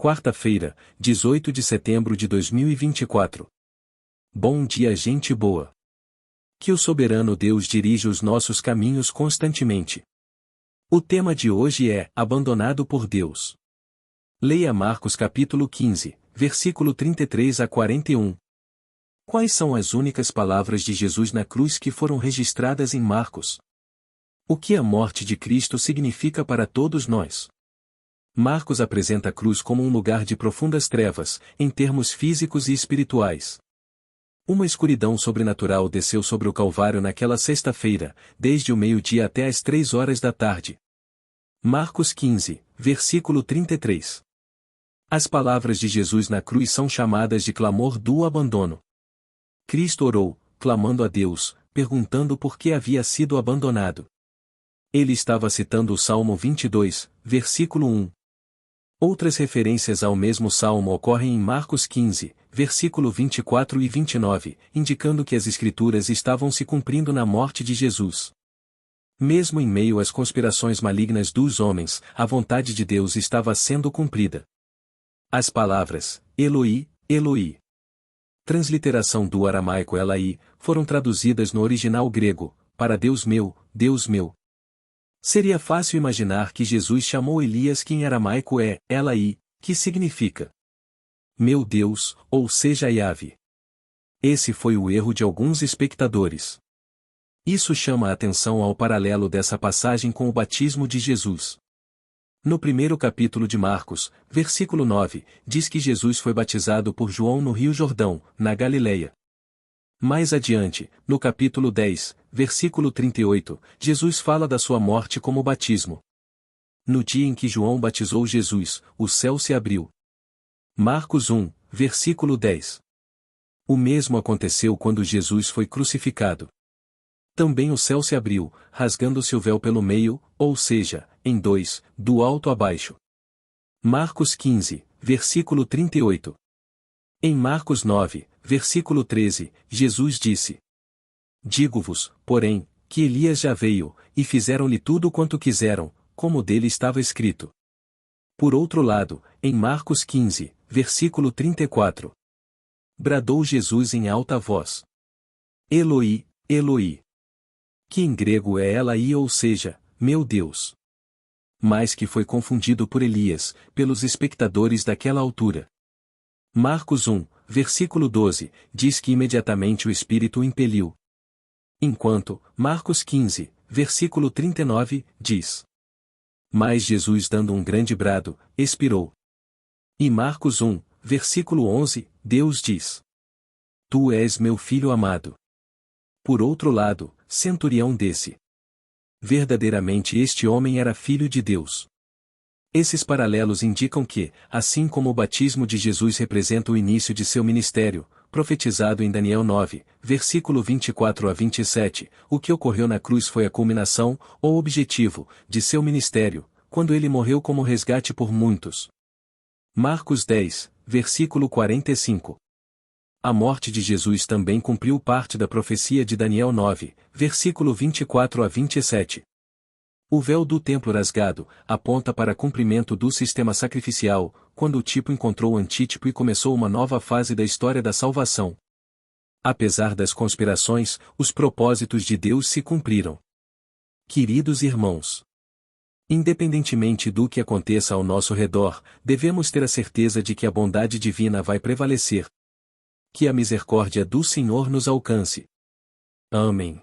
Quarta-feira, 18 de setembro de 2024. Bom dia, gente boa. Que o soberano Deus dirija os nossos caminhos constantemente. O tema de hoje é Abandonado por Deus. Leia Marcos capítulo 15, versículo 33 a 41. Quais são as únicas palavras de Jesus na cruz que foram registradas em Marcos? O que a morte de Cristo significa para todos nós? Marcos apresenta a cruz como um lugar de profundas trevas, em termos físicos e espirituais. Uma escuridão sobrenatural desceu sobre o Calvário naquela sexta-feira, desde o meio-dia até as 3 horas da tarde. Marcos 15, versículo 33. As palavras de Jesus na cruz são chamadas de clamor do abandono. Cristo orou, clamando a Deus, perguntando por que havia sido abandonado. Ele estava citando o Salmo 22, versículo 1. Outras referências ao mesmo salmo ocorrem em Marcos 15, versículo 24 e 29, indicando que as Escrituras estavam se cumprindo na morte de Jesus. Mesmo em meio às conspirações malignas dos homens, a vontade de Deus estava sendo cumprida. As palavras, Eloi, Eloi, transliteração do aramaico Elai, foram traduzidas no original grego, para Deus meu, Deus meu. Seria fácil imaginar que Jesus chamou Elias, que em aramaico é Elai, que significa meu Deus, ou seja, Yahvé. Esse foi o erro de alguns espectadores. Isso chama a atenção ao paralelo dessa passagem com o batismo de Jesus. No primeiro capítulo de Marcos, versículo 9, diz que Jesus foi batizado por João no Rio Jordão, na Galileia. Mais adiante, no capítulo 10, versículo 38, Jesus fala da sua morte como batismo. No dia em que João batizou Jesus, o céu se abriu. Marcos 1, versículo 10. O mesmo aconteceu quando Jesus foi crucificado. Também o céu se abriu, rasgando-se o véu pelo meio, ou seja, em dois, do alto a baixo. Marcos 15, versículo 38. Em Marcos 9, versículo 13, Jesus disse: Digo-vos, porém, que Elias já veio, e fizeram-lhe tudo quanto quiseram, como dele estava escrito. Por outro lado, em Marcos 15, versículo 34. Bradou Jesus em alta voz: Eloi, Eloi. Que em grego é Elai, ou seja, meu Deus. Mas que foi confundido por Elias, pelos espectadores daquela altura. Marcos 1, versículo 12, diz que imediatamente o Espírito o impeliu. Enquanto, Marcos 15, versículo 39, diz: Mas Jesus, dando um grande brado, expirou. E Marcos 1, versículo 11, Deus diz: Tu és meu filho amado. Por outro lado, centurião desse. Verdadeiramente este homem era filho de Deus. Esses paralelos indicam que, assim como o batismo de Jesus representa o início de seu ministério, profetizado em Daniel 9, versículo 24 a 27, o que ocorreu na cruz foi a culminação, ou objetivo, de seu ministério, quando ele morreu como resgate por muitos. Marcos 10, versículo 45. A morte de Jesus também cumpriu parte da profecia de Daniel 9, versículo 24 a 27. O véu do templo rasgado aponta para cumprimento do sistema sacrificial, quando o tipo encontrou o antítipo e começou uma nova fase da história da salvação. Apesar das conspirações, os propósitos de Deus se cumpriram. Queridos irmãos, independentemente do que aconteça ao nosso redor, devemos ter a certeza de que a bondade divina vai prevalecer. Que a misericórdia do Senhor nos alcance. Amém.